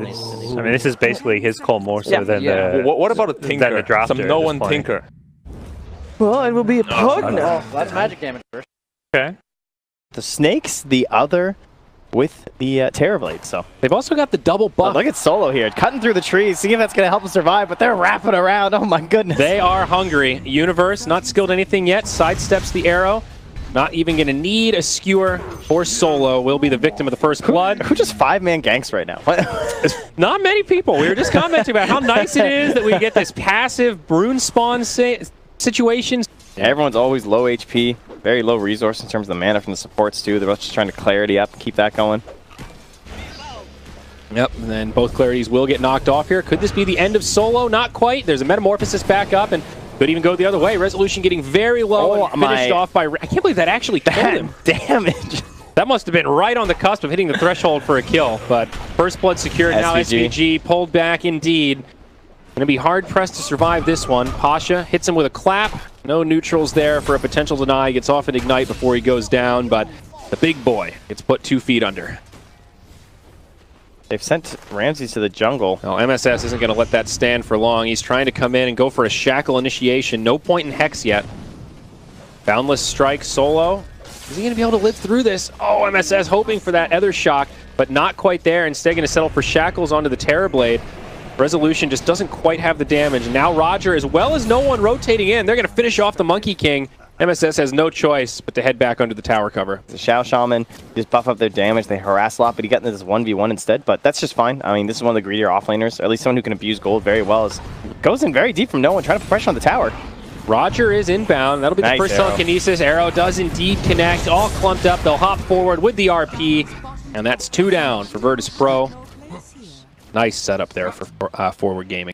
I mean, this is basically his call more so than the. What about a tinker? Some no one tinker. Well, it will be a pug now. That's magic damage first. Okay. The snakes, the other with the Terror Blade, so. They've also got the double buff. Oh, look at Solo here, cutting through the trees, seeing if that's going to help him survive, but they're wrapping around. Oh my goodness. They are hungry. Universe, not skilled anything yet, sidesteps the arrow. Not even going to need a skewer or Solo. Will be the victim of the first blood. Who just 5-man ganks right now? Not many people. We were just commenting about how nice it is that we get this passive Brune spawn situations. Yeah, everyone's always low HP, very low resource in terms of the mana from the supports too. They're both just trying to clarity up, keep that going. Yep, and then both clarities will get knocked off here. Could this be the end of Solo? Not quite. There's a metamorphosis back up, and could even go the other way. Resolution getting very low and finished off by... I can't believe that actually killed him. Damage. That must have been right on the cusp of hitting the threshold for a kill, but first blood secured. Now SVG pulled back indeed. Going to be hard-pressed to survive this one. Pasha hits him with a clap. No neutrals there for a potential deny. Gets off an ignite before he goes down, but the big boy gets put 2 feet under. They've sent Ramses to the jungle. No, MSS isn't going to let that stand for long. He's trying to come in and go for a shackle initiation. No point in Hex yet. Boundless Strike Solo. Is he going to be able to live through this? Oh, MSS hoping for that Ether Shock, but not quite there. Instead going to settle for shackles onto the Terror Blade. Resolution just doesn't quite have the damage. Now Roger, as well as no one rotating in, they're going to finish off the Monkey King. MSS has no choice but to head back under the tower cover. The Shao Shaman just buff up their damage. They harass a lot, but he got into this 1v1 instead. But that's just fine. I mean, this is one of the greedier offlaners, or at least someone who can abuse gold very well. Goes in very deep from no one, trying to put pressure on the tower. Roger is inbound. That'll be the first telekinesis. Arrow does indeed connect. All clumped up. They'll hop forward with the RP. And that's 2 down for Virtus Pro. Nice setup there for forward gaming.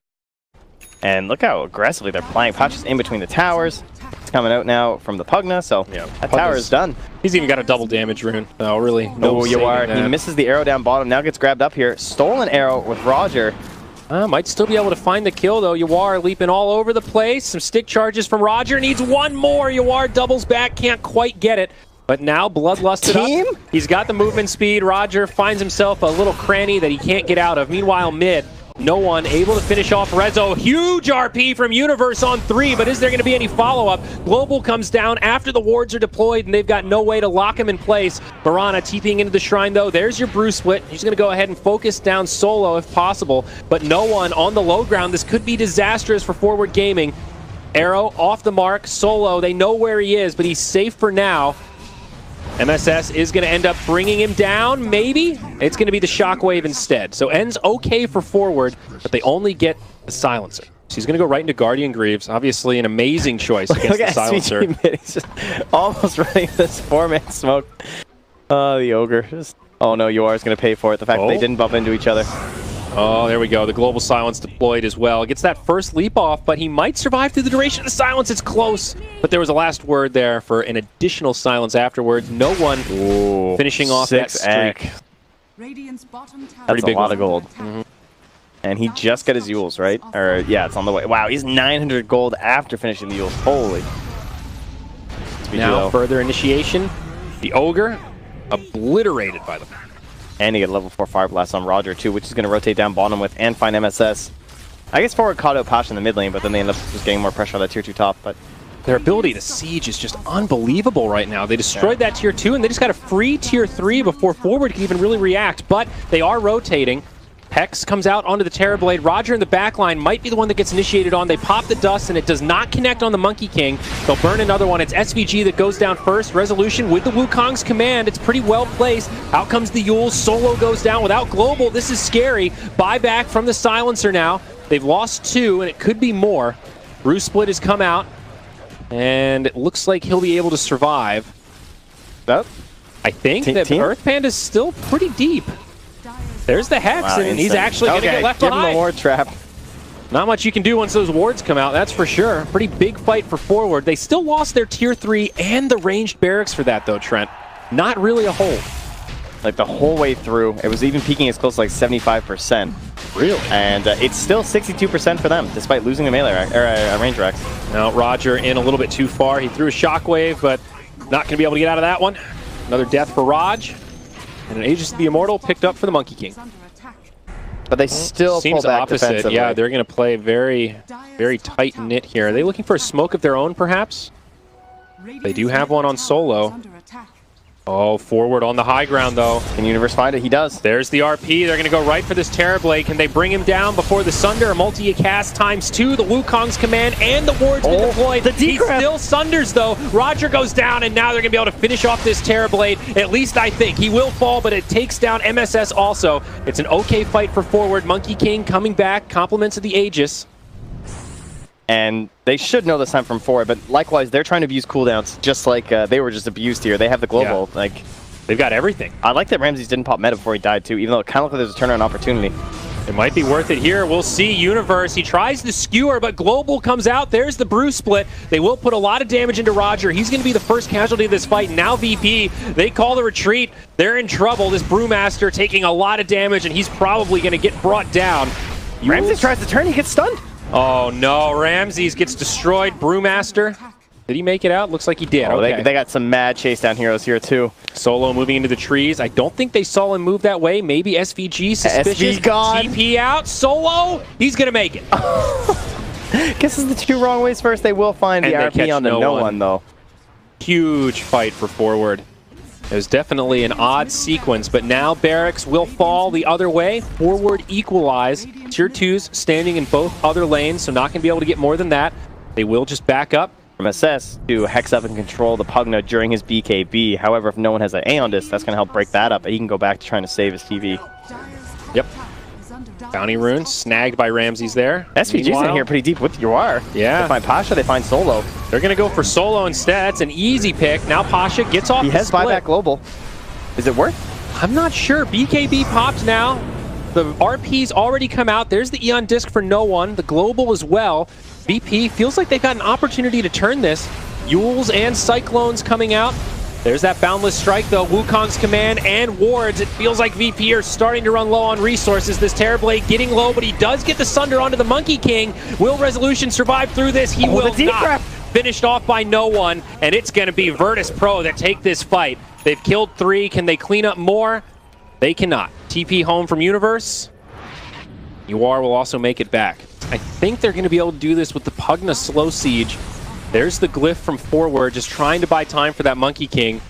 And look how aggressively they're playing. Pacha's in between the towers. It's coming out now from the Pugna, so yeah, that tower is done. He's even got a double damage rune. No, really. No, you are. He misses the arrow down bottom. Now gets grabbed up here. Stolen arrow with Roger. Might still be able to find the kill, though. Yawar leaping all over the place. Some stick charges from Roger. Needs one more. Yawar doubles back. Can't quite get it. But now bloodlusted up. He's got the movement speed. Roger finds himself a little cranny that he can't get out of. Meanwhile, mid, no one able to finish off Rezo. Huge RP from Universe on 3, but is there going to be any follow-up? Global comes down after the wards are deployed, and they've got no way to lock him in place. Barana TPing into the shrine, though. There's your brew split. He's going to go ahead and focus down Solo if possible, but no one on the low ground. This could be disastrous for forward gaming. Arrow off the mark. Solo, they know where he is, but he's safe for now. MSS is going to end up bringing him down, maybe? It's going to be the Shockwave instead. So ends okay for forward, but they only get the Silencer. So he's going to go right into Guardian Greaves. Obviously an amazing choice against the Silencer. He's just almost running this 4-man smoke. Oh, the Ogre. Oh no, Yawar is going to pay for it. The fact that they didn't bump into each other. Oh, there we go. The Global Silence deployed as well. Gets that first leap off, but he might survive through the duration of the silence. It's close, but there was a last word there for an additional silence afterwards. No one finishing off that streak. That's a lot of gold. And he just got his Yules, right? Or, yeah, it's on the way. Wow, he's 900 gold after finishing the Yules. Holy. Now, further initiation. The Ogre obliterated by them. And he got level 4 Fire Blast on Roger too, which is going to rotate down bottom with and find MSS. I guess forward caught out Pasha in the mid lane, but then they end up just getting more pressure on that tier 2 top. But their ability to siege is just unbelievable right now. They destroyed that tier 2, and they just got a free tier 3 before forward can even really react. But they are rotating. Hex comes out onto the Terror Blade. Roger in the back line might be the one that gets initiated on. They pop the dust, and it does not connect on the Monkey King. They'll burn another one. It's SVG that goes down first. Resolution with the Wukong's command. It's pretty well placed. Out comes the Yule. Solo goes down without Global. This is scary. Buyback from the Silencer now. They've lost 2, and it could be more. Bruce Split has come out, and it looks like he'll be able to survive. I think that Earth Panda is still pretty deep. There's the Hex, and he's actually going to get left behind. Give him a ward trap. Not much you can do once those wards come out, that's for sure. Pretty big fight for forward. They still lost their tier 3 and the ranged barracks for that, though, Trent. Not really a hold. Like the whole way through. It was even peaking as close to like 75%. Really? And it's still 62% for them, despite losing the melee range Rex. Now, Roger in a little bit too far. He threw a Shockwave, but not going to be able to get out of that one. Another death for Raj. And an Aegis of the Immortal picked up for the Monkey King. But they still seems pull back opposite. defensively. Yeah, they're going to play very tight knit here. Are they looking for a smoke of their own, perhaps? They do have one on Solo. Oh, forward on the high ground, though. Can Universe find it? He does. There's the RP. They're going to go right for this Terrorblade. Can they bring him down before the Sunder? A multi-cast ×2. The Wukong's command and the ward's been deployed. The he still Sunders, though. Roger goes down, and now they're going to be able to finish off this Terrorblade. At least I think. He will fall, but it takes down MSS also. It's an okay fight for forward. Monkey King coming back. Compliments of the Aegis. And they should know this time from forward, but likewise, they're trying to abuse cooldowns just like they were just abused here. They have the global. Yeah. Like, they've got everything. I like that Ramses didn't pop meta before he died, too, even though it kind of looked like there's a turnaround opportunity. It might be worth it here. We'll see. Universe, he tries the skewer, but Global comes out. There's the Brew split. They will put a lot of damage into Roger. He's going to be the first casualty of this fight. Now VP, they call the retreat. They're in trouble. This Brewmaster taking a lot of damage, and he's probably going to get brought down. Ramses tries to turn, he gets stunned. Oh no, Ramses gets destroyed. Brewmaster, did he make it out? Looks like he did. Oh, okay. they got some mad chase down heroes here too. Solo moving into the trees. I don't think they saw him move that way. Maybe SVG suspicious. SV gone. TP out. Solo, he's gonna make it. Guesses the two wrong ways first. They will find the RP on the no one though. Huge fight for forward. It was definitely an odd sequence, but now Barracks will fall the other way. Forward equalize. Tier 2s standing in both other lanes, so not going to be able to get more than that. They will just back up. From SS to hex up and control the Pugna during his BKB. However, if no one has an Aeon Disc, that's going to help break that up. He can go back to trying to save his TV. Yep. Bounty Rune snagged by Ramses there. SVG's in here pretty deep with Yuar. Yeah. They find Pasha, they find Solo. They're going to go for Solo instead. That's an easy pick. Now Pasha gets off He the has split. buyback global. Is it worth? I'm not sure. BKB popped now. The RP's already come out. There's the Eon Disc for no one. The global as well. VP feels like they've got an opportunity to turn this. Yules and Cyclones coming out. There's that Boundless Strike, though. Wukong's command and wards. It feels like VP are starting to run low on resources. This Terrorblade getting low, but he does get the Sunder onto the Monkey King. Will Resolution survive through this? He will not. Finished off by no one, and it's going to be Virtus Pro that take this fight. They've killed 3. Can they clean up more? They cannot. TP home from Universe. UR will also make it back. I think they're going to be able to do this with the Pugna slow siege. There's the glyph from forward, just trying to buy time for that Monkey King.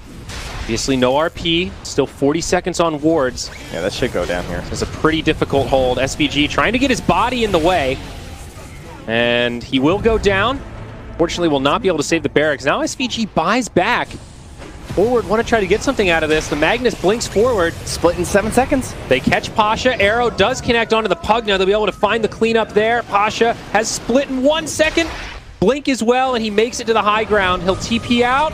Obviously no RP, still 40 seconds on wards. Yeah, that should go down here. It's a pretty difficult hold. SVG trying to get his body in the way. And he will go down. Fortunately, will not be able to save the barracks. Now SVG buys back. Forward want to try to get something out of this. The Magnus blinks forward. Split in 7 seconds. They catch Pasha. Arrow does connect onto the Pugna. They'll be able to find the cleanup there. Pasha has split in 1 second. Blink as well, and he makes it to the high ground. He'll TP out.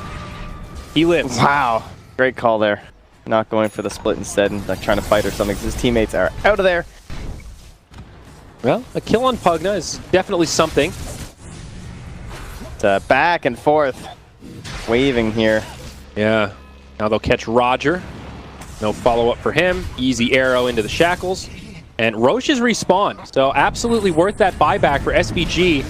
He lives. Wow. Great call there. Not going for the split instead and like trying to fight or something because his teammates are out of there. Well, a kill on Pugna is definitely something. It's back and forth. Waving here. Yeah. Now they'll catch Roger. No follow-up for him. Easy arrow into the shackles. And Roche's respawn. So absolutely worth that buyback for SVG.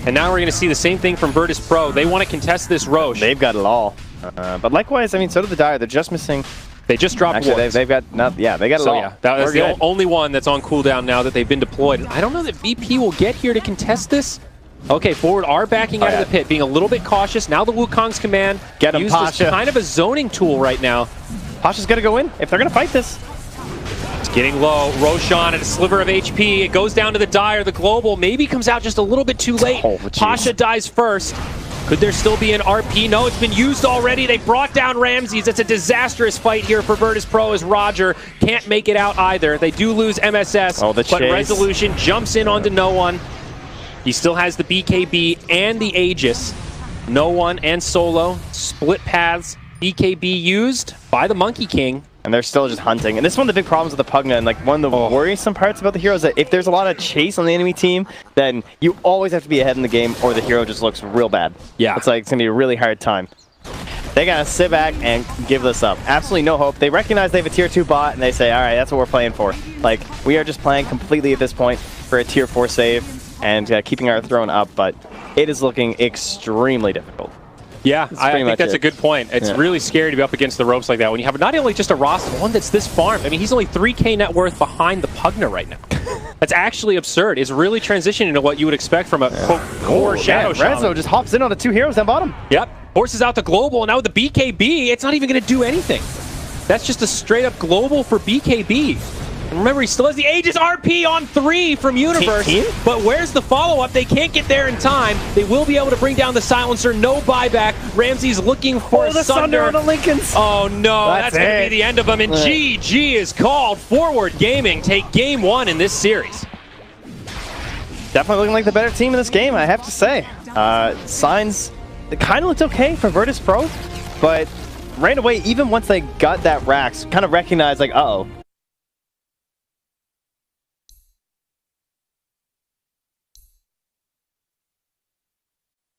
And now we're going to see the same thing from Virtus Pro. They want to contest this Roche. They've got it all. But likewise, I mean, so did the Dire. They're just missing. They just dropped wards. They've got not. Yeah, they got it all. Yeah, that's the only one that's on cooldown now that they've been deployed. I don't know that VP will get here to contest this. Okay, forward are backing out of the pit, being a little bit cautious. Now the Wukong's command get him, used Pasha. as kind of a zoning tool right now. Pasha's got to go in if they're going to fight this. It's getting low. Roshan at a sliver of HP. It goes down to the Dire. The global maybe comes out just a little bit too late. Oh, Pasha dies first. Could there still be an RP? No, it's been used already. They brought down Ramses. It's a disastrous fight here for Virtus Pro as Roger can't make it out either. They do lose MSS, but Resolution jumps in onto no one. He still has the BKB and the Aegis. No one and Solo. Split paths. BKB used by the Monkey King. And they're still just hunting. And this is one of the big problems with the Pugna. And like one of the worrisome parts about the hero is that if there's a lot of chase on the enemy team, then you always have to be ahead in the game or the hero just looks real bad. Yeah. It's like it's going to be a really hard time. They got to sit back and give this up. Absolutely no hope. They recognize they have a tier 2 bot and they say, all right, that's what we're playing for. Like, we are just playing completely at this point for a tier 4 save and keeping our throne up. But it is looking extremely difficult. Yeah, I think that's a good point. It's really scary to be up against the ropes like that when you have not only just a roster, one that's this farmed. I mean, he's only 3K net worth behind the Pugna right now. That's actually absurd. It's really transitioning into what you would expect from a core Shadow Shaman. Rezo just hops in on the 2 heroes down bottom. Yep. Forces out the global, and now with the BKB, it's not even going to do anything. That's just a straight up global for BKB. And remember, he still has the Aegis RP on 3 from Universe. But where's the follow-up? They can't get there in time. They will be able to bring down the Silencer. No buyback. Ramsey's looking for a the Sunder on the Lincolns. Oh, no. That's going to be the end of him. And GG is called. Forward Gaming take game 1 in this series. Definitely looking like the better team in this game, I have to say. Signs, it kind of looked okay for Virtus Pro, but right away, even once they got that Rax, kind of recognized, like, uh-oh.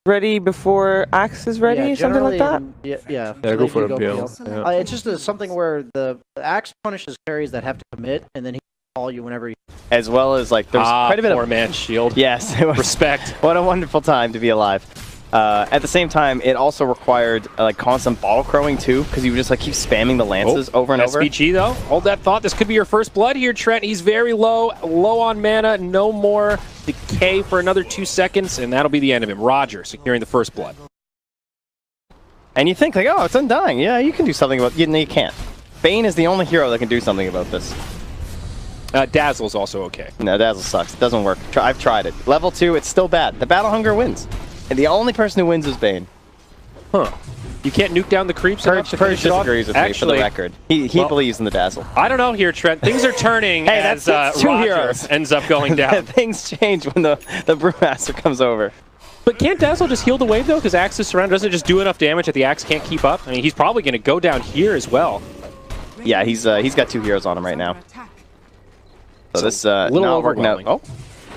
Ready before Axe is ready, something like that? Yeah, go for a bill. It's just something where the Axe punishes carries that have to commit, and then he can call you whenever you... As well as, like, there's quite a bit of... Four-man shield. Yes. It was, respect. What a wonderful time to be alive. At the same time, it also required like constant bottle crowing too, because you would just like keep spamming the lances over and over. SVG though, hold that thought. This could be your first blood here, Trent. He's very low on mana, no more decay for another 2 seconds, and that'll be the end of him. Roger securing the first blood. And you think like, oh, it's Undying. Yeah, you can do something about it. No, you can't. Bane is the only hero that can do something about this. Dazzle's also okay. No, Dazzle sucks. It doesn't work. I've tried it. Level 2, it's still bad. The Battle Hunger wins. And the only person who wins is Bane. Huh. You can't nuke down the creeps? Purge disagrees with me, for the record. He believes in the Dazzle. I don't know here, Trent. Things are turning hey, as that's 2 Roger heroes. ends up going down. Things change when the Brewmaster comes over. But can't Dazzle just heal the wave, though? Because Axe is surrounded. Doesn't it just do enough damage that the Axe can't keep up? I mean, he's probably going to go down here as well. Yeah, he's got 2 heroes on him right now. So this not working out. Oh, all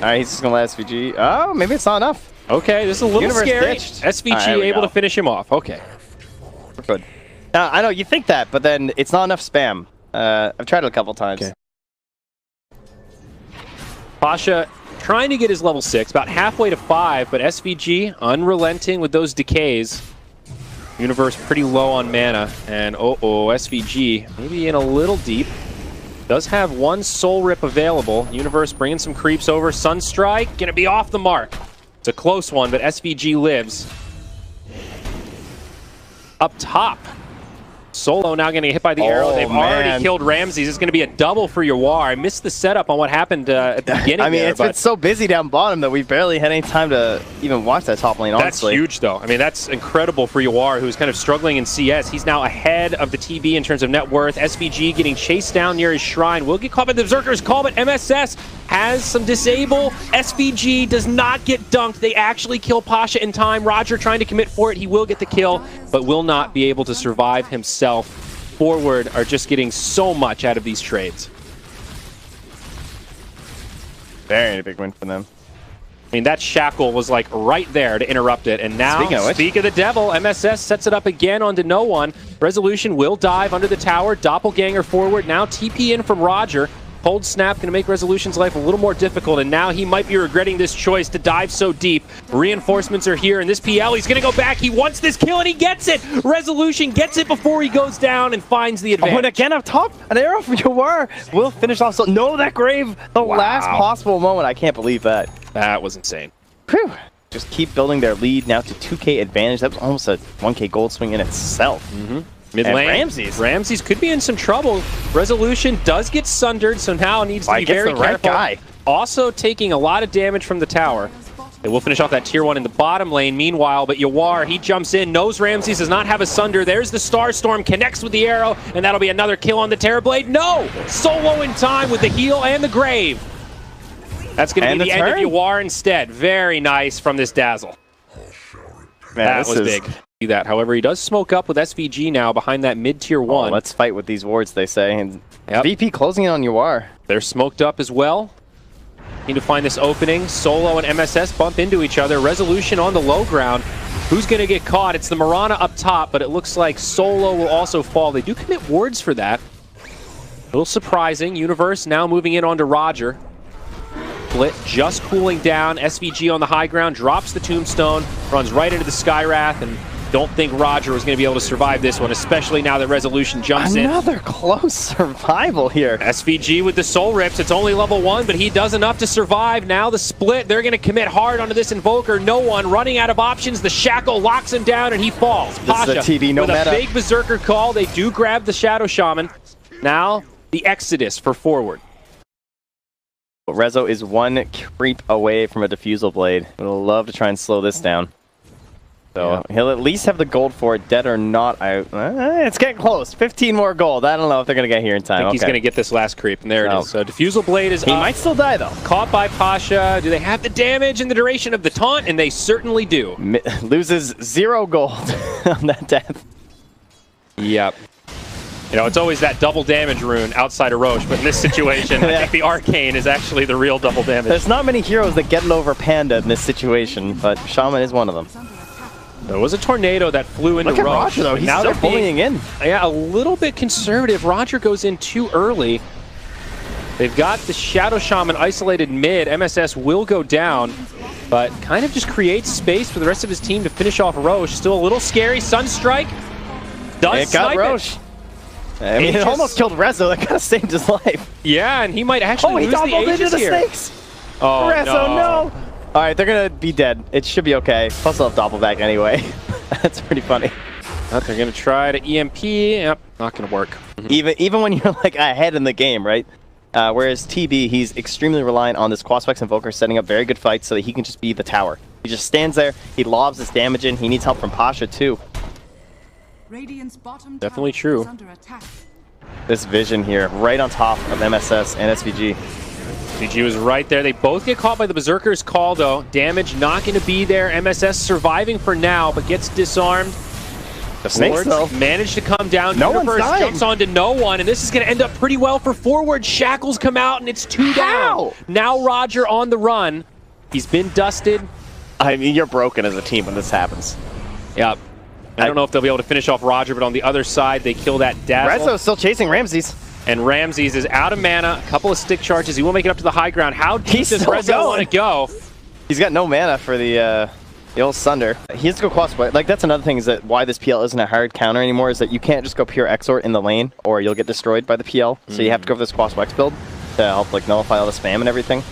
right, he's just going to let SVG. Oh, maybe it's not enough. Okay, this is a little scary. Ditched. SVG able to finish him off. Okay. We're good. I know, you think that, but then it's not enough spam. I've tried it a couple times. Okay. Pasha trying to get his level 6, about halfway to 5, but SVG unrelenting with those decays. Universe pretty low on mana, and SVG maybe in a little deep. Does have 1 Soul Rip available. Universe bringing some creeps over. Sunstrike gonna be off the mark. It's a close one, but SVG lives. Up top, Solo now going to get hit by the arrow. They've already killed Ramses. It's going to be a double for Yawar. I missed the setup on what happened at the beginning. I mean, it's been so busy down bottom that we barely had any time to even watch that top lane, honestly. That's huge, though. I mean, that's incredible for Yawar, who's kind of struggling in CS. He's now ahead of the TB in terms of net worth. SVG getting chased down near his shrine. Will get caught by the Berserker's Call, but MSS has some disable. SVG does not get dunked. They actually kill Pasha in time. Roger trying to commit for it. He will get the kill, but will not be able to survive himself. Forward are just getting so much out of these trades. Very big win for them. I mean, that shackle was like right there to interrupt it. And now, speak of the devil, MSS sets it up again onto no one. Resolution will dive under the tower. Doppelganger forward. Now TP in from Roger. Cold Snap going to make Resolution's life a little more difficult, and now he might be regretting this choice to dive so deep. Reinforcements are here, and this PL, he's going to go back. He wants this kill, and he gets it. Resolution gets it before he goes down and finds the advantage. Oh, and again up top, an arrow from Yawar will finish off. So no, that grave, the last possible moment. I can't believe that. That was insane. Whew. Just keep building their lead now to 2K advantage. That was almost a 1K gold swing in itself. Mid lane, Ramses could be in some trouble. Resolution does get sundered, so now needs to be very careful. Also taking a lot of damage from the tower. They will finish off that tier 1 in the bottom lane. Meanwhile, but Yawar, he jumps in, knows Ramses does not have a sunder. There's the Starstorm, connects with the arrow, and that'll be another kill on the Terrorblade. No! Solo in time with the heal and the grave. That's going to be the end of Yawar instead. Very nice from this Dazzle. Man, that was big. That. However, he does smoke up with SVG now behind that mid-tier 1. Let's fight with these wards, they say. And VP closing in on Yawar. They're smoked up as well. Need to find this opening. Solo and MSS bump into each other. Resolution on the low ground. Who's going to get caught? It's the Mirana up top, but it looks like Solo will also fall. They do commit wards for that. A little surprising. Universe now moving in onto Roger. Split just cooling down. SVG on the high ground, drops the Tombstone, runs right into the Skywrath, and Don't think Roger was going to be able to survive this one, especially now that Resolution jumps in. Another close survival here. SVG with the soul rips. It's only level 1, but he does enough to survive. Now the split. They're going to commit hard onto this Invoker. No one running out of options. The Shackle locks him down, and he falls. Pasha this is a TV, no with meta. a big Berserker call. They do grab the Shadow Shaman. Now the Exodus for forward. Rezo is one creep away from a Diffusal Blade. Would love to try and slow this down. So he'll at least have the gold for it, dead or not. It's getting close. 15 more gold. I don't know if they're going to get here in time. I think he's going to get this last creep, and there it is. So Diffusal Blade is He might still die, though. Caught by Pasha. Do they have the damage and the duration of the taunt? And they certainly do. Loses 0 gold on that death. Yep. You know, it's always that double damage rune outside of Roche, but in this situation, I think the Arcane is actually the real double damage. There's not many heroes that get it over Panda in this situation, but Shaman is one of them. There was a tornado that flew into Look at Roche. Roger, though. He's now still they're being, bullying in. Yeah, a little bit conservative. Roger goes in too early. They've got the Shadow Shaman isolated mid. MSS will go down, but kind of just creates space for the rest of his team to finish off Roche. Still a little scary. Sunstrike does got Roche. I mean, it almost killed Rezo. That kind of saved his life. Yeah, and he might actually lose the Aegis into here. the snakes. Oh, Rezo, no. All right, they're going to be dead. It should be okay. Plus, they'll have Doppelback anyway. That's pretty funny. But they're going to try to EMP. Yep, not going to work. Even when you're like ahead in the game, right? Whereas TB, he's extremely reliant on this Quaspex Invoker setting up very good fights so that he can just be the tower. He just stands there. He lobs his damage in. He needs help from Pasha, too. Definitely true. This vision here, right on top of MSS and SVG. SVG was right there. They both get caught by the Berserker's call, though. Damage not going to be there. MSS surviving for now, but gets disarmed. The snakes, though, managed to come down. No one's Universe jumps onto no one, and this is going to end up pretty well for forward. Shackles come out, and it's 2 down. Now Roger on the run. He's been dusted. I mean, you're broken as a team when this happens. Yep. I don't know if they'll be able to finish off Roger, but on the other side, they kill that Dazzle. Rezo's still chasing Ramses. And Ramses is out of mana, a couple of stick charges. He will make it up to the high ground. How deep does Rezo want to go? He's got no mana for the old Sunder. He has to go Quaspex. Like, that's another thing is that why this PL isn't a hard counter anymore is that you can't just go pure Exort in the lane or you'll get destroyed by the PL. So you have to go for this Quaspex build to help like nullify all the spam and everything.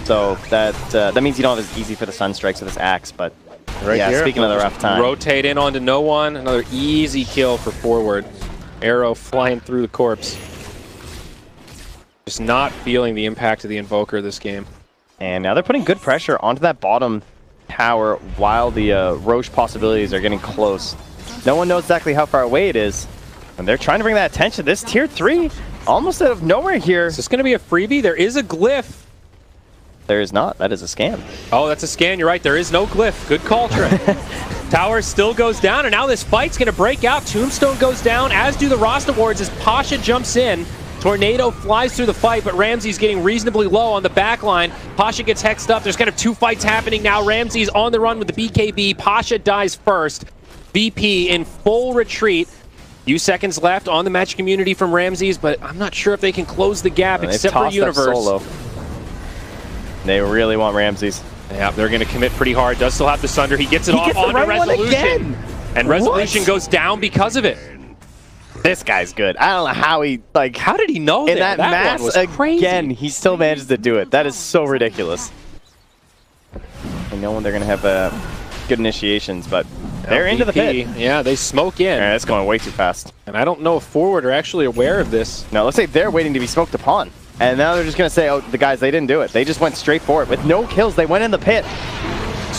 So that means you don't have as easy for the Sunstrikes with this Axe, but yeah, speaking of the rough time. Rotate in onto no one. Another easy kill for forward. Arrow flying through the corpse. Just not feeling the impact of the Invoker this game. And now they're putting good pressure onto that bottom tower while the Roche possibilities are getting close. No one knows exactly how far away it is. And they're trying to bring that attention. This tier 3, almost out of nowhere here. Is this going to be a freebie? There is a glyph. There is not. That is a scan. Oh, that's a scan. You're right. There is no glyph. Good call, Trent. Tower still goes down, and now this fight's going to break out. Tombstone goes down, as do the Rasta wards as Pasha jumps in. Tornado flies through the fight, but Ramsey's getting reasonably low on the back line. Pasha gets hexed up. There's kind of 2 fights happening now. Ramsey's on the run with the BKB. Pasha dies first. VP in full retreat. Few seconds left on the match community from Ramsey's, but I'm not sure if they can close the gap except for Universe. Solo. They really want Ramses. Yeah, they're going to commit pretty hard. Does still have the Sunder. He gets it off onto Resolution. And Resolution goes down because of it. This guy's good. I don't know how he, like... How did he know that? In that mass, one was crazy. Again, he still manages to do it. That is so ridiculous. I know when they're going to have good initiations, but they're into the pit. Yeah, they smoke in. Yeah, it's going way too fast. And I don't know if forward are actually aware of this. No, let's say they're waiting to be smoked upon. And now they're just going to say, oh, the guys, they didn't do it. They just went straight for it. With no kills, they went in the pit.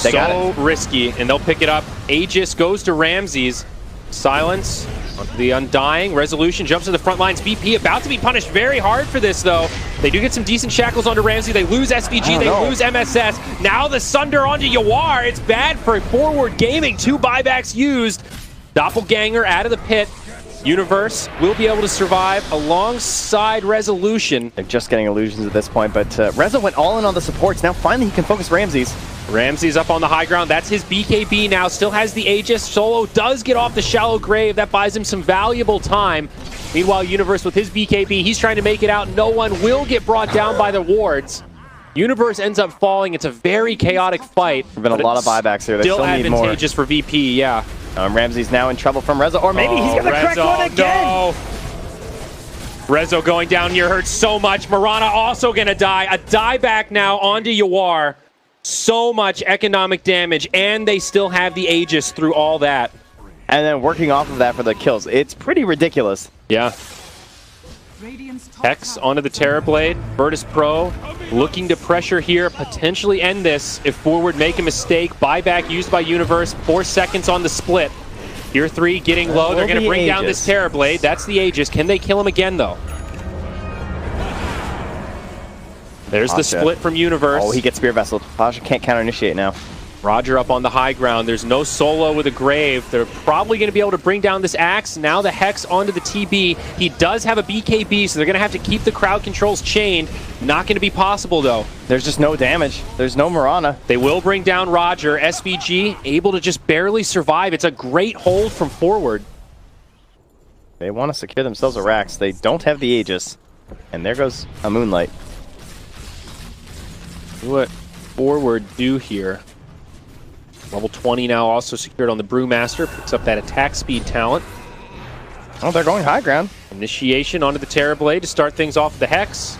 They got it. So risky, and they'll pick it up. Aegis goes to Ramses. Silence. The Undying. Resolution jumps to the front lines. VP about to be punished very hard for this, though. They do get some decent shackles onto Ramsey. They lose SVG. They lose MSS. Now the Sunder onto Yawar. It's bad for forward gaming. 2 buybacks used. Doppelganger out of the pit. Universe will be able to survive alongside Resolution. They're just getting illusions at this point, but Rezo went all in on the supports. Now finally he can focus Ramses. Ramsey's up on the high ground. That's his BKB now. Still has the Aegis. Solo does get off the shallow grave. That buys him some valuable time. Meanwhile, Universe with his BKB, he's trying to make it out. No one will get brought down by the wards. Universe ends up falling. It's a very chaotic fight. There have been a lot of buybacks here. They still need more. Still advantageous for VP, yeah. Ramsey's now in trouble from Rezo, or maybe he's gonna crack one again. No. Rezo going down here hurts so much. Mirana also gonna die. A dieback now onto Yawar. So much economic damage, and they still have the Aegis through all that. And then working off of that for the kills. It's pretty ridiculous. Yeah. Hex onto the Terrorblade. Virtus Pro looking to pressure here, potentially end this if Forward make a mistake. Buyback used by Universe, 4 seconds on the split. Tier 3 getting low. They're going to bring down this Terrorblade. That's the Aegis. Can they kill him again, though? There's the split from Universe. Oh, he gets Spear Vessel. Pasha can't counter-initiate now. Roger up on the high ground. There's no solo with a Grave. They're probably going to be able to bring down this Axe. Now the Hex onto the TB. He does have a BKB, so they're going to have to keep the crowd controls chained. Not going to be possible, though. There's just no damage. There's no Mirana. They will bring down Roger. SVG able to just barely survive. It's a great hold from Forward. They want to secure themselves a Rax. They don't have the Aegis. And there goes a Moonlight. What Forward do here? Level 20 now also secured on the Brewmaster. Picks up that attack speed talent. Oh, they're going high ground. Initiation onto the Terrorblade to start things off with the Hex.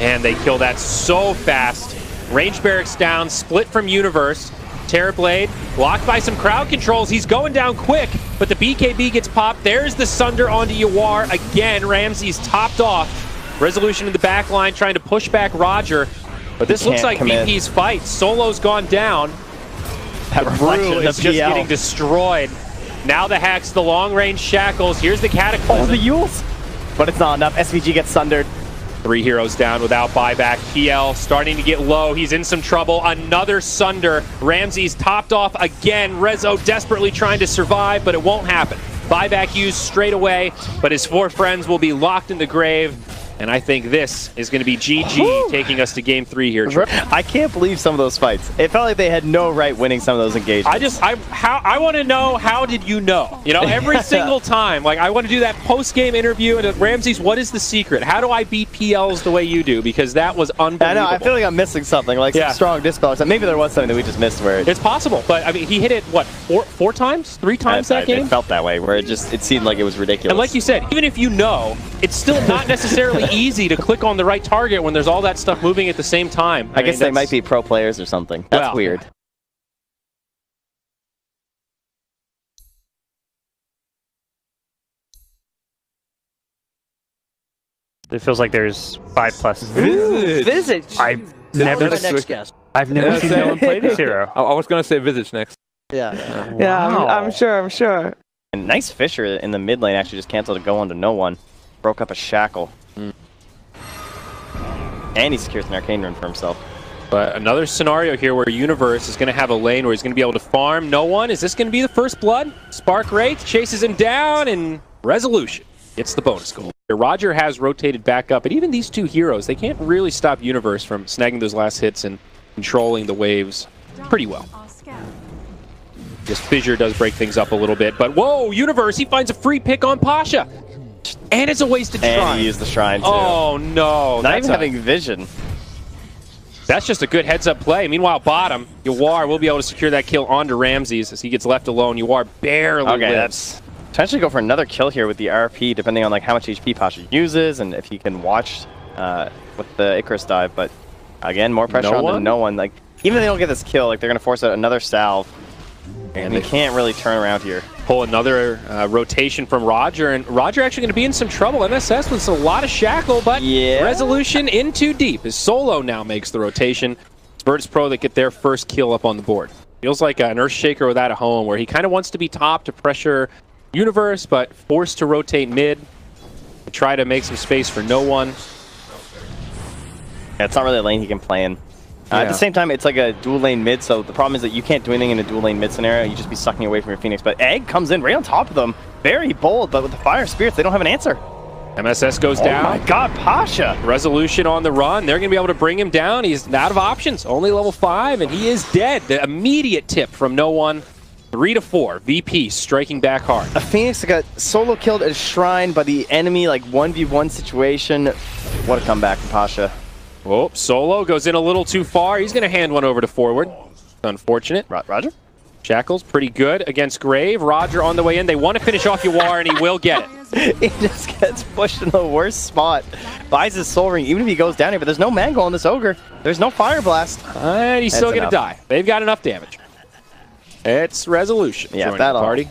And they kill that so fast. Range Barracks down, split from Universe. Terrorblade blocked by some crowd controls. He's going down quick, but the BKB gets popped. There's the Sunder onto Yawar. Again, Ramsey's topped off. Resolution in the back line trying to push back Roger. But this looks like VP's fight. Solo's gone down. That Brew is just getting destroyed. Now the Hex, the long-range Shackles. Here's the Cataclysm. Oh, the Yules! But it's not enough. SVG gets sundered. 3 heroes down without buyback. PL starting to get low. He's in some trouble. Another Sunder. Ramsey's topped off again. Rezo desperately trying to survive, but it won't happen. Buyback used straight away, but his 4 friends will be locked in the grave. And I think this is going to be GG taking us to game 3 here. I can't believe some of those fights. It felt like they had no right winning some of those engagements. I want to know, how did you know? You know, every single time. Like, I want to do that post-game interview and Ramsey's, what is the secret? How do I beat PLs the way you do? Because that was unbelievable. I know, I feel like I'm missing something, like some strong dispel. Maybe there was something that we just missed where it's possible, but I mean, he hit it, what, four times? 3 times that game? It felt that way, where it seemed like it was ridiculous. And like you said, even if you know, it's still not necessarily easy to click on the right target when there's all that stuff moving at the same time. I guess they might be pro players or something. That's weird. It feels like there's 5+. Visage. I've never seen no one play this hero. I was gonna say Visage next. Yeah. Yeah, I'm sure. And nice Fisher in the mid lane actually just canceled a go onto no one. Broke up a shackle. And he secures an arcane rune for himself. But another scenario here where Universe is going to have a lane where he's going to be able to farm no one. Is this going to be the first blood? Spark Wraith chases him down, and Resolution gets the bonus goal. Roger has rotated back up, and even these 2 heroes, they can't really stop Universe from snagging those last hits and controlling the waves pretty well. This Fissure does break things up a little bit, but whoa, Universe, he finds a free pick on Pasha. And it's a wasted shrine. And he used the shrine too. Oh no. Not even having vision. That's just a good heads-up play. Meanwhile, bottom, Yawar will be able to secure that kill onto Ramses as he gets left alone. Yawar barely lives. That's potentially go for another kill here with the RP, depending on like how much HP Pasha uses and if he can watch with the Icarus dive. But again, more pressure on no one. Like even if they don't get this kill, like they're gonna force out another salve. And they can't really turn around here. Pull another rotation from Roger, and Roger actually going to be in some trouble. MSS with a lot of shackle, but Resolution in too deep. His Solo now makes the rotation. It's Virtus Pro that get their first kill up on the board. Feels like an Earthshaker without a home, where he kind of wants to be top to pressure Universe, but forced to rotate mid to try to make some space for no one. Yeah, it's not really a lane he can play in. At the same time, it's like a dual lane mid, so the problem is that you can't do anything in a dual lane mid scenario. You just be sucking away from your Phoenix. But Egg comes in right on top of them. Very bold, but with the Fire Spirits, they don't have an answer. MSS goes down. Oh my god, Pasha! Resolution on the run. They're going to be able to bring him down. He's out of options. Only level 5, and he is dead. The immediate tip from no one. 3 to 4. VP striking back hard. A Phoenix that got solo killed at a shrine by the enemy, like 1v1 situation. What a comeback from Pasha. Oh, Solo goes in a little too far. He's going to hand one over to Forward. Unfortunate. Roger? Shackle's pretty good against Grave. Roger on the way in. They want to finish off Yawar, and he will get it. He just gets pushed in the worst spot. Buys his soul ring, even if he goes down here. But there's no mango on this ogre. There's no fire blast. And he's still going to die. They've got enough damage. It's Resolution. Yeah, that'll party.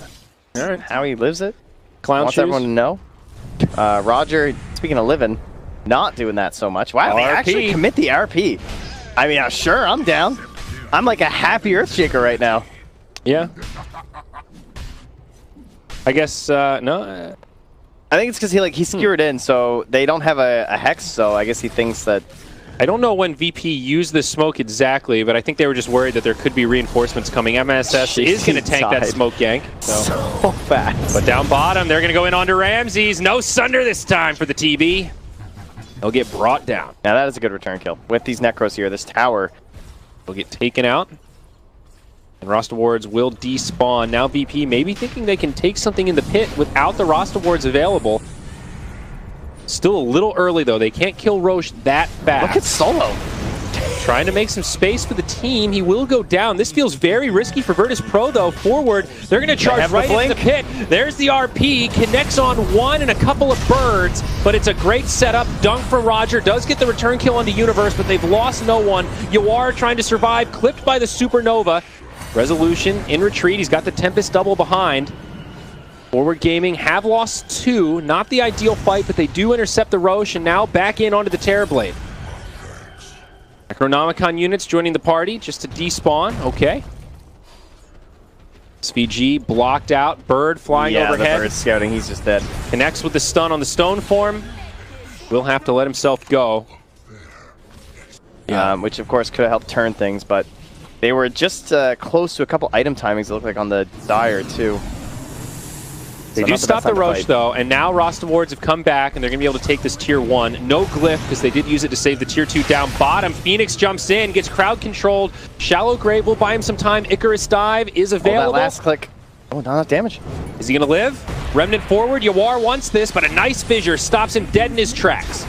All right. How he lives it. Clown Wants shoes. everyone to know. Roger, speaking of living, not doing that so much. Wow, they actually commit the RP. I mean, sure, I'm down. I'm like a happy Earthshaker right now. Yeah. I guess, no. I think it's because he skewered in, so they don't have a hex, so I guess he thinks that... I don't know when VP used the smoke exactly, but I think they were just worried that there could be reinforcements coming. MSS is going to tank that smoke gank. So fast. But down bottom, they're going to go in onto Ramses. No Sunder this time for the TB. They'll get brought down. Now that is a good return kill. With these Necros here, this tower will get taken out. And Rasta Wards will despawn. Now VP maybe thinking they can take something in the pit without the Rasta Wards available. Still a little early, though. They can't kill Roche that fast. Look at Solo. Trying to make some space for the team. He will go down. This feels very risky for Virtus Pro, though. Forward, they're going to charge right into the pit. There's the RP. Connects on one and a couple of birds, but it's a great setup. Dunk for Roger. Does get the return kill onto Universe, but they've lost no one. Yawar trying to survive. Clipped by the Supernova. Resolution in retreat. He's got the Tempest double behind. Forward Gaming have lost 2. Not the ideal fight, but they do intercept the Roche, and now back in onto the Terrorblade. Necronomicon units joining the party just to despawn. Okay. SVG blocked out. Bird flying overhead. Yeah, the Bird's scouting. He's just dead. Connects with the stun on the stone form. Will have to let himself go. Which, of course, could have helped turn things, but they were just close to a couple item timings, it looked like, on the Dire, too. They do stop the Roche, though, and now Rasta Wards have come back, and they're going to be able to take this Tier 1. No Glyph, because they did use it to save the Tier 2 down bottom. Phoenix jumps in, gets crowd controlled. Shallow Grave will buy him some time. Icarus Dive is available. That last click. Oh, not enough damage. Is he going to live? Remnant forward. Yawar wants this, but a nice fissure stops him dead in his tracks.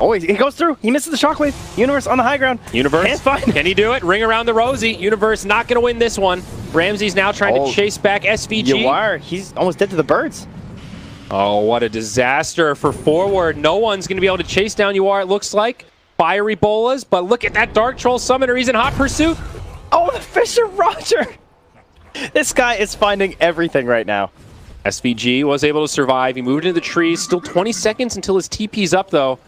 Oh, he goes through. He misses the shockwave. Universe on the high ground. Universe, can he do it? Ring around the Rosie. Universe not going to win this one. Ramsey's now trying to chase back SVG. Yawar, he's almost dead to the birds. Oh, what a disaster for forward. No one's going to be able to chase down Yawar, it looks like. Fiery bolas, but look at that Dark Troll Summoner. He's in hot pursuit. Oh, the Fisher Roger. This guy is finding everything right now. SVG was able to survive. He moved into the trees. Still 20 seconds until his TP's up, though.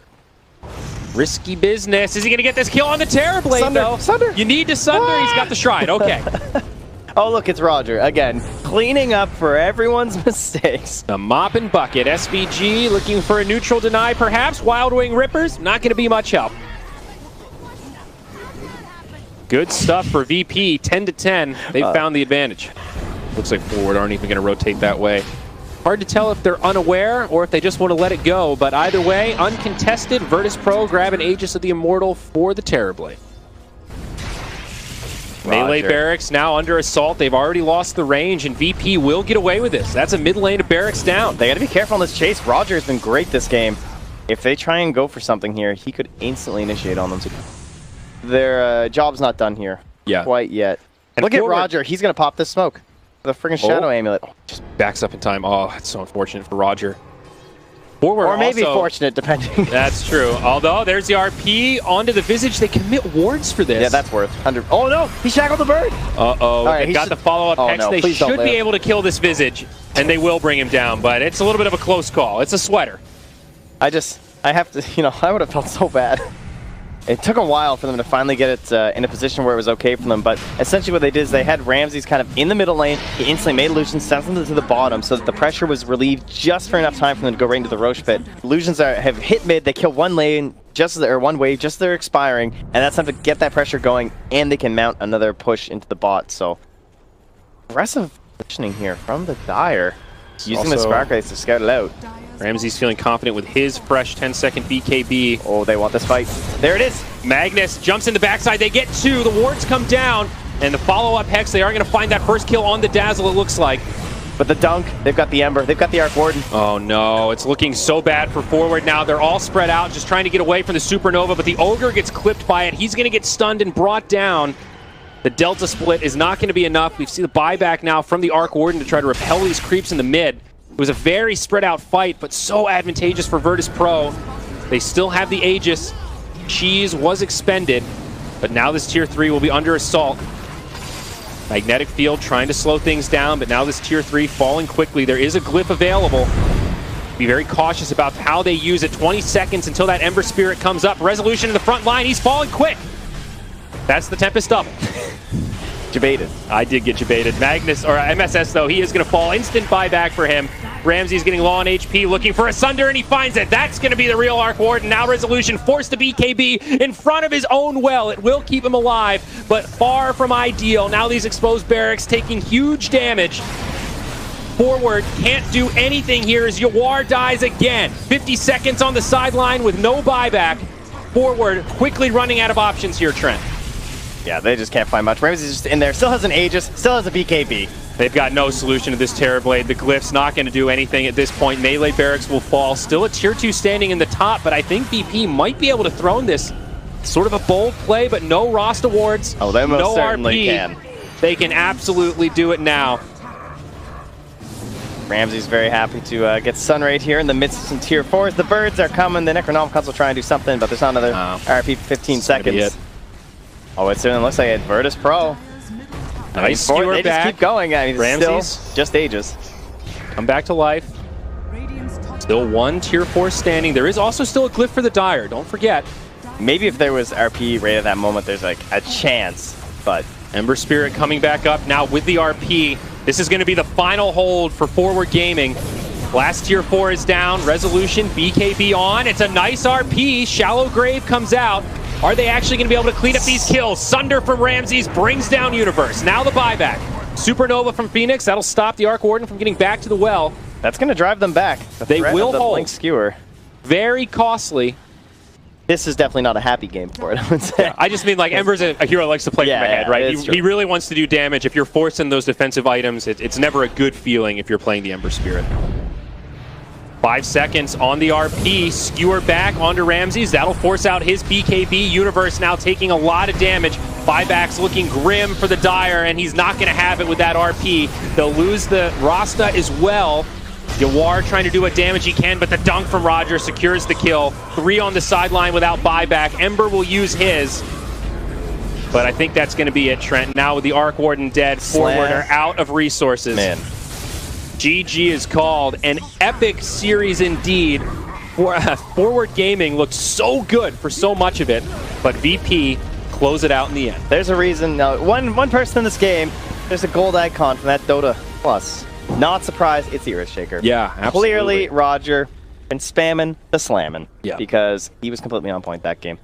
Risky business. Is he going to get this kill on the Terrorblade, though? Sunder. You need to Sunder. He's got the Shrine. Okay. Oh, look, it's Roger. Again, cleaning up for everyone's mistakes. The mop and bucket. SVG looking for a neutral deny, perhaps. Wild Wing Rippers, not going to be much help. Good stuff for VP. 10-10. They've found the advantage. Looks like forward aren't even going to rotate that way. Hard to tell if they're unaware or if they just want to let it go, but either way, uncontested. Virtus Pro grab an Aegis of the Immortal for the Terrorblade. Melee barracks now under assault. They've already lost the range, and VP will get away with this. That's a mid lane of barracks down. They got to be careful on this chase. Roger has been great this game. If they try and go for something here, he could instantly initiate on them. Their job's not done here quite yet. And look at Roger. He's going to pop this smoke. The friggin' Shadow Amulet. Oh, just backs up in time. Oh, that's so unfortunate for Roger. Forward or maybe also, fortunate, depending. That's true. Although, there's the RP onto the Visage. They commit wards for this. Yeah, that's worth 100. Oh, no! He shackled the bird! Uh-oh. Right, they got the follow-up hex. No, they should be able to kill this Visage, and they will bring him down, but it's a little bit of a close call. It's a sweater. I have to, I would have felt so bad. It took a while for them to finally get it in a position where it was okay for them, but essentially what they did is they had Ramses kind of in the middle lane. He instantly made illusions, sent them to the bottom so that the pressure was relieved just for enough time for them to go right into the Roche pit. Illusions have hit mid, they kill one lane, one wave, just as they're expiring, and that's enough to get that pressure going, and they can mount another push into the bot. So, aggressive positioning here from the Dire. Using the Spark Race to scout it out. Ramsey's feeling confident with his fresh 10-second BKB. Oh, they want this fight. There it is. Magnus jumps in the backside. They get 2. The wards come down. And the follow-up Hex, they are going to find that first kill on the Dazzle, it looks like. But the Dunk, they've got the Ember, they've got the Arc Warden. Oh, no. It's looking so bad for forward now. They're all spread out, just trying to get away from the Supernova. But the Ogre gets clipped by it. He's going to get stunned and brought down. The Delta split is not going to be enough. We've seen the buyback now from the Arc Warden to try to repel these creeps in the mid. It was a very spread out fight, but so advantageous for Virtus Pro. They still have the Aegis. Cheese was expended, but now this tier 3 will be under assault. Magnetic Field trying to slow things down, but now this tier 3 falling quickly. There is a glyph available. Be very cautious about how they use it. 20 seconds until that Ember Spirit comes up. Resolution in the front line. He's falling quick. That's the Tempest double. Jebaited. I did get jebaited. Magnus, or MSS though, he is going to fall. Instant buyback for him. Ramsey's getting low on HP, looking for a Sunder, and he finds it. That's going to be the real Arc Warden. Now Resolution forced to BKB in front of his own well. It will keep him alive, but far from ideal. Now these exposed barracks taking huge damage. Forward can't do anything here as Yawar dies again. 50 seconds on the sideline with no buyback. Forward quickly running out of options here, Trent. Yeah, they just can't find much. Ramsey's just in there. Still has an Aegis. Still has a BKB. They've got no solution to this Terrorblade. The Glyph's not going to do anything at this point. Melee barracks will fall. Still a tier 2 standing in the top, but I think BP might be able to throw this. Sort of a bold play, but no Rost awards. Oh, they most no certainly RP. can. They can absolutely do it now. Ramsey's very happy to get Sunraid here in the midst of some tier 4s. The birds are coming. The Necronomicons will try and do something, but there's not another RP for 15 seconds. Oh, it certainly looks like it. Virtus Pro. Nice skewer they back. Just keep going. I mean, Ramsey's still just Aegis. Come back to life. Still one tier 4 standing. There is also still a glyph for the Dire. Don't forget. Maybe if there was RP right at that moment, there's like a chance, but... Ember Spirit coming back up now with the RP. This is going to be the final hold for Forward Gaming. Last tier 4 is down. Resolution, BKB on. It's a nice RP. Shallow Grave comes out. Are they actually going to be able to clean up these kills? Sunder from Ramses brings down Universe. Now the buyback. Supernova from Phoenix. That'll stop the Arc Warden from getting back to the well. That's going to drive them back. They will hold. Blink skewer. Very costly. This is definitely not a happy game for it, I would say. Yeah, I just mean like Ember's a hero that likes to play from ahead, right? He really wants to do damage. If you're forcing those defensive items, it's never a good feeling if you're playing the Ember Spirit. 5 seconds on the RP. Skewer back onto Ramses. That'll force out his BKB. Universe now taking a lot of damage. Buyback's looking grim for the Dire, and he's not going to have it with that RP. They'll lose the Rasta as well. Yawar trying to do what damage he can, but the dunk from Roger secures the kill. 3 on the sideline without buyback. Ember will use his. But I think that's going to be it, Trent. Now with the Arc Warden dead, Forward are out of resources. Man. GG is called. An epic series indeed. Forward Gaming looked so good for so much of it, but VP close it out in the end. There's a reason. One person in this game, there's a gold icon from that Dota Plus. Not surprised, it's the Earthshaker. Yeah, absolutely. Clearly, Roger been spamming the slamming. Yeah. Because he was completely on point that game.